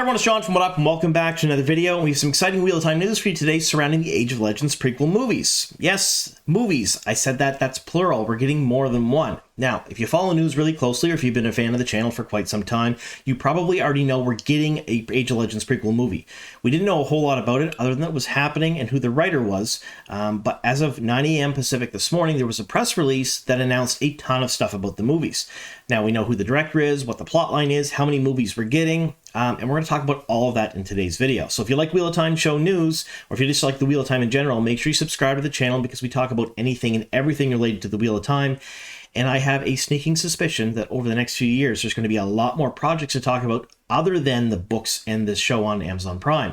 Hi everyone, it's Sean from IWoT, and welcome back to another video. We have some exciting Wheel of Time news for you today surrounding the Age of Legends prequel movies. Yes, movies. I said that's plural. We're getting more than one. Now, if you follow news really closely, or if you've been a fan of the channel for quite some time, you probably already know we're getting a Age of Legends prequel movie. We didn't know a whole lot about it, other than that it was happening and who the writer was, but as of 9 a.m. Pacific this morning, there was a press release that announced a ton of stuff about the movies. Now, we know who the director is, what the plotline is, how many movies we're getting, and we're going to talk about all of that in today's video. So if you like Wheel of Time show news, or if you just like the Wheel of Time in general, make sure you subscribe to the channel because we talk about anything and everything related to the Wheel of Time. And I have a sneaking suspicion that over the next few years, there's going to be a lot more projects to talk about other than the books and this show on Amazon Prime,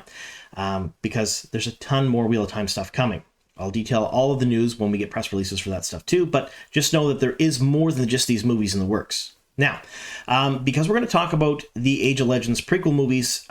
because there's a ton more Wheel of Time stuff coming. I'll detail all of the news when we get press releases for that stuff too, but just know that there is more than just these movies in the works. Now, because we're going to talk about the Age of Legends prequel movies,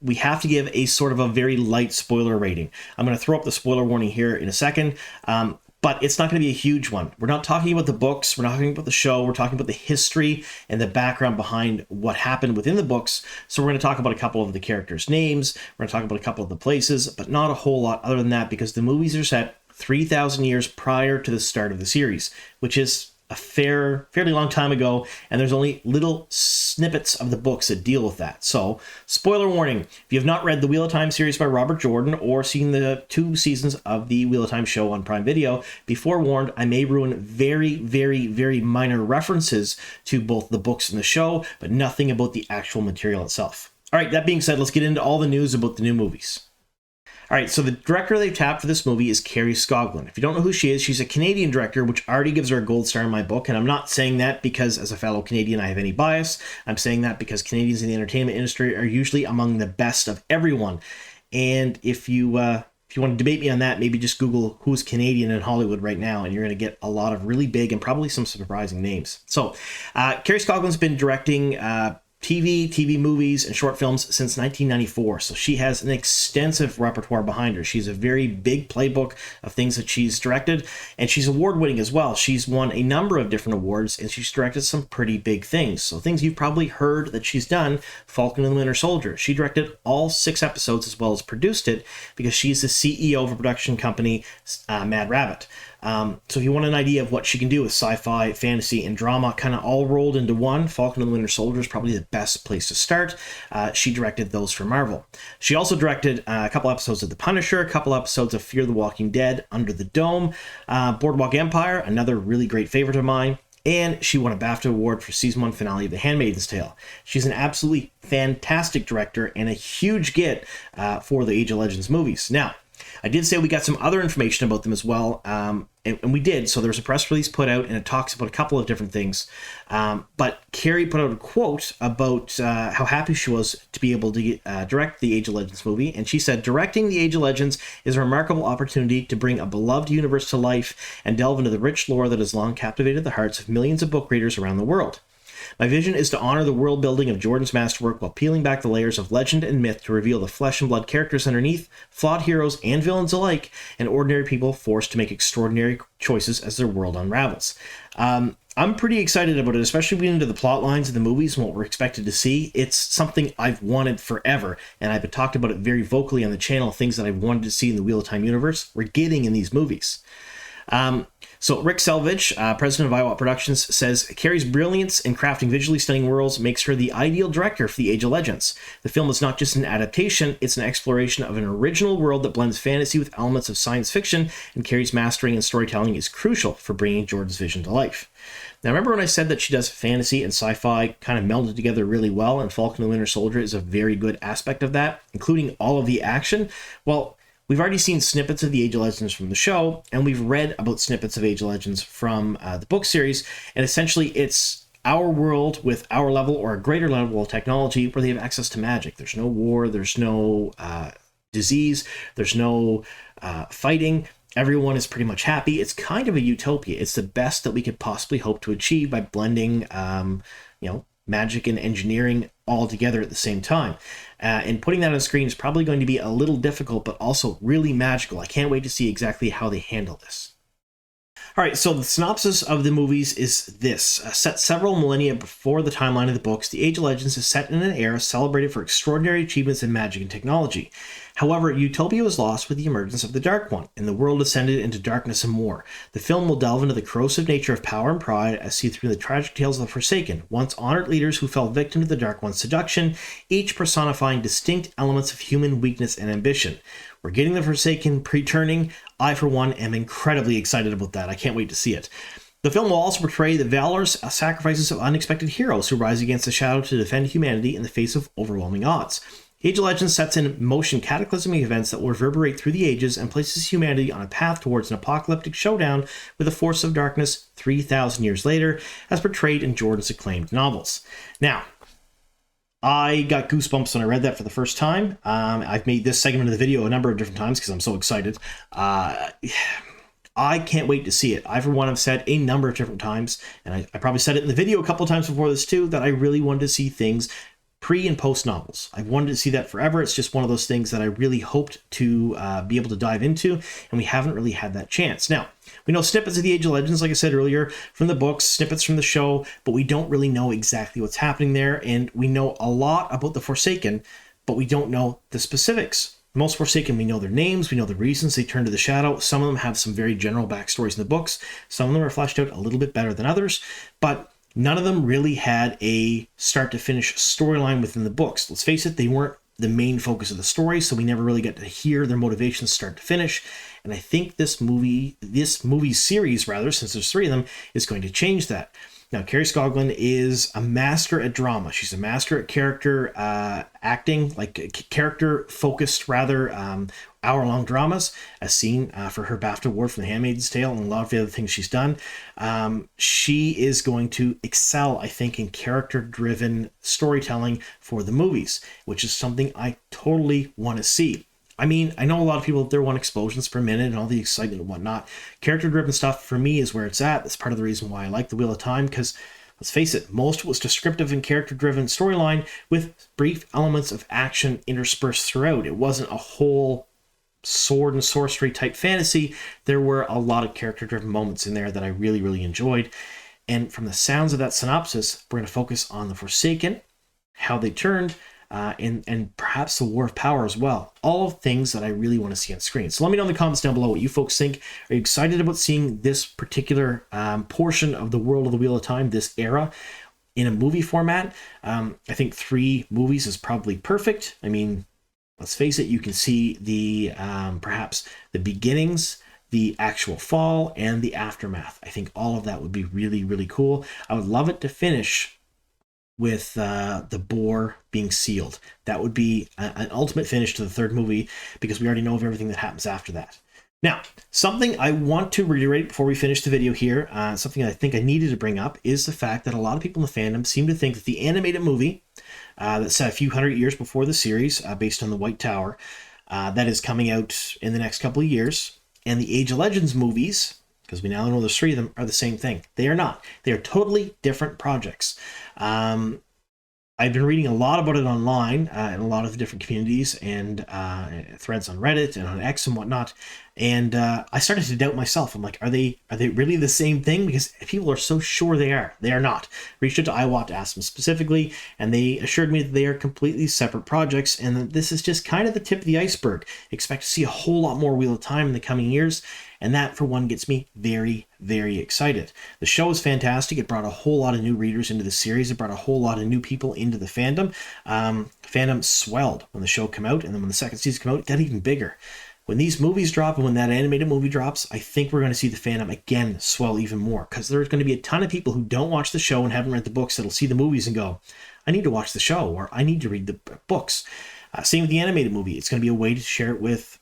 we have to give a sort of a very light spoiler rating. I'm going to throw up the spoiler warning here in a second, but it's not going to be a huge one. We're not talking about the books, we're not talking about the show, we're talking about the history and the background behind what happened within the books. So we're going to talk about a couple of the characters' names, we're going to talk about a couple of the places, but not a whole lot other than that, because the movies are set 3,000 years prior to the start of the series, which is a fairly long time ago, and there's only little snippets of the books that deal with that. So, spoiler warning, if you have not read the Wheel of Time series by Robert Jordan or seen the 2 seasons of the Wheel of Time show on Prime Video, be forewarned, I may ruin very minor references to both the books and the show, but nothing about the actual material itself. Alright, that being said, let's get into all the news about the new movies. Alright, so the director they've tapped for this movie is Carrie Scoglin. If you don't know who she is, she's a Canadian director, which already gives her a gold star in my book, and I'm not saying that because as a fellow Canadian I have any bias. I'm saying that because Canadians in the entertainment industry are usually among the best of everyone. And if you want to debate me on that, maybe just Google who's Canadian in Hollywood right now, and you're going to get a lot of really big and probably some surprising names. So, Carrie Scoglin's been directing TV movies, and short films since 1994. So she has an extensive repertoire behind her. She's a very big playbook of things that she's directed, and she's award-winning as well. She's won a number of different awards, and she's directed some pretty big things. So things you've probably heard that she's done: Falcon and the Winter Soldier. She directed all 6 episodes as well as produced it, because she's the CEO of a production company, Mad Rabbit. So if you want an idea of what she can do with sci-fi, fantasy, and drama kind of all rolled into one, Falcon and the Winter Soldier is probably the best place to start. She directed those for Marvel. She also directed a couple episodes of The Punisher, a couple episodes of Fear the Walking Dead, Under the Dome, Boardwalk Empire, another really great favorite of mine, and she won a BAFTA award for season 1 finale of The Handmaid's Tale. She's an absolutely fantastic director and a huge get for the Age of Legends movies. Now, I did say we got some other information about them as well, and we did. So there's a press release put out, and it talks about a couple of different things. But Carrie put out a quote about how happy she was to be able to direct the Age of Legends movie, and she said, "Directing the Age of Legends is a remarkable opportunity to bring a beloved universe to life and delve into the rich lore that has long captivated the hearts of millions of book readers around the world. My vision is to honor the world building of Jordan's masterwork while peeling back the layers of legend and myth to reveal the flesh and blood characters underneath, flawed heroes and villains alike, and ordinary people forced to make extraordinary choices as their world unravels." I'm pretty excited about it, especially when we get into the plot lines of the movies and what we're expected to see. It's something I've wanted forever, and I've talked about it very vocally on the channel, things that I've wanted to see in the Wheel of Time universe, we're getting in these movies. So Rick Selvage, president of IWoT Productions, says Carrie's brilliance in crafting visually stunning worlds makes her the ideal director for the Age of Legends. The film is not just an adaptation, it's an exploration of an original world that blends fantasy with elements of science fiction, and Carrie's mastering and storytelling is crucial for bringing Jordan's vision to life. Now, remember when I said that she does fantasy and sci-fi kind of melded together really well, and Falcon and the Winter Soldier is a very good aspect of that, including all of the action? Well, we've already seen snippets of the Age of Legends from the show, and we've read about snippets of Age of Legends from the book series, and essentially it's our world with our level or a greater level of technology where they have access to magic. There's no war, there's no disease, there's no fighting. Everyone is pretty much happy. It's kind of a utopia. It's the best that we could possibly hope to achieve by blending, magic and engineering all together at the same time. And putting that on screen is probably going to be a little difficult, but also really magical. I can't wait to see exactly how they handle this. All right, so the synopsis of the movies is this. Set several millennia before the timeline of the books, the Age of Legends is set in an era celebrated for extraordinary achievements in magic and technology. However, utopia was lost with the emergence of the Dark One, and the world descended into darkness and war. The film will delve into the corrosive nature of power and pride as seen through the tragic tales of the Forsaken, once honored leaders who fell victim to the Dark One's seduction, each personifying distinct elements of human weakness and ambition. We're getting the Forsaken pre-turning. I, for one, am incredibly excited about that. I can't wait to see it. The film will also portray the valorous sacrifices of unexpected heroes who rise against the shadow to defend humanity in the face of overwhelming odds. Age of Legends sets in motion cataclysmic events that will reverberate through the ages and places humanity on a path towards an apocalyptic showdown with the force of darkness 3,000 years later, as portrayed in Jordan's acclaimed novels. Now, I got goosebumps when I read that for the first time. I've made this segment of the video a number of different times because I'm so excited. I can't wait to see it. I, for one, have said a number of different times, and I probably said it in the video a couple of times before this too, that I really wanted to see things pre and post novels. I've wanted to see that forever. It's just one of those things that I really hoped to be able to dive into, and we haven't really had that chance. Now, we know snippets of the Age of Legends, like I said earlier, from the books, snippets from the show, but we don't really know exactly what's happening there, and we know a lot about the Forsaken, but we don't know the specifics. Most Forsaken, we know their names, we know the reasons they turned to the shadow. Some of them have some very general backstories in the books. Some of them are fleshed out a little bit better than others, but none of them really had a start-to-finish storyline within the books. Let's face it, they weren't the main focus of the story, so we never really get to hear their motivations start to finish. And I think this movie series, since there's 3 of them, is going to change that. Now, Carrie Scoglin is a master at drama. She's a master at character acting, like character-focused, hour-long dramas, as seen for her BAFTA award from The Handmaid's Tale and a lot of the other things she's done. She is going to excel, I think, in character-driven storytelling for the movies, which is something I totally want to see. I mean, I know a lot of people out there want explosions per minute and all the excitement and whatnot. Character-driven stuff, for me, is where it's at. That's part of the reason why I like The Wheel of Time, because, let's face it, most was descriptive and character-driven storyline with brief elements of action interspersed throughout. It wasn't a whole sword and sorcery type fantasy. There were a lot of character-driven moments in there that I really, really enjoyed. And from the sounds of that synopsis, we're going to focus on the Forsaken, how they turned, and perhaps the War of Power as well. All things that I really want to see on screen. So let me know in the comments down below what you folks think. Are you excited about seeing this particular portion of the world of the Wheel of Time, this era, in a movie format? I think 3 movies is probably perfect. I mean, let's face it, you can see the perhaps the beginnings, the actual fall, and the aftermath. I think all of that would be really, really cool. I would love it to finish with the boar being sealed. That would be an ultimate finish to the 3rd movie, because we already know of everything that happens after that. Now, something I want to reiterate before we finish the video here, something I think I needed to bring up, is the fact that a lot of people in the fandom seem to think that the animated movie that's set a few hundred years before the series, based on the White Tower, that is coming out in the next couple of years, and the Age of Legends movies, because we now know there's 3 of them, are the same thing. They are not. They are totally different projects. I've been reading a lot about it online in a lot of the different communities and threads on Reddit and on X and whatnot. And I started to doubt myself. I'm like, are they really the same thing? Because people are so sure they are. They are not. Reached out to IWoT to ask them specifically, and they assured me that they are completely separate projects and that this is just kind of the tip of the iceberg. Expect to see a whole lot more Wheel of Time in the coming years. And that, for one, gets me very, very excited. The show is fantastic. It brought a whole lot of new readers into the series. It brought a whole lot of new people into the fandom. Fandom swelled when the show came out, and then when the 2nd season came out, it got even bigger. When these movies drop and when that animated movie drops, I think we're going to see the fandom again swell even more, because there's going to be a ton of people who don't watch the show and haven't read the books that'll see the movies and go, I need to watch the show, or I need to read the books. Same with the animated movie. It's going to be a way to share it with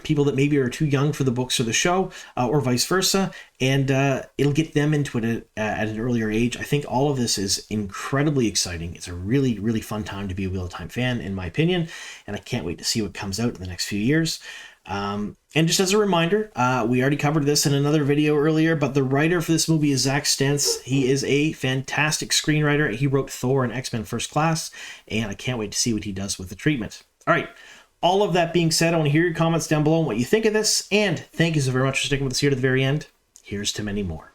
people that maybe are too young for the books or the show, or vice versa, and it'll get them into it at an earlier age. I think all of this is incredibly exciting. It's a really, really fun time to be a Wheel of Time fan, in my opinion, and I can't wait to see what comes out in the next few years. And just as a reminder, we already covered this in another video earlier, but the writer for this movie is Zach Stentz. He is a fantastic screenwriter. He wrote Thor and X-Men First Class, and I can't wait to see what he does with the treatment. All right. All of that being said, I want to hear your comments down below on what you think of this, and thank you so very much for sticking with us here to the very end. here's to many more.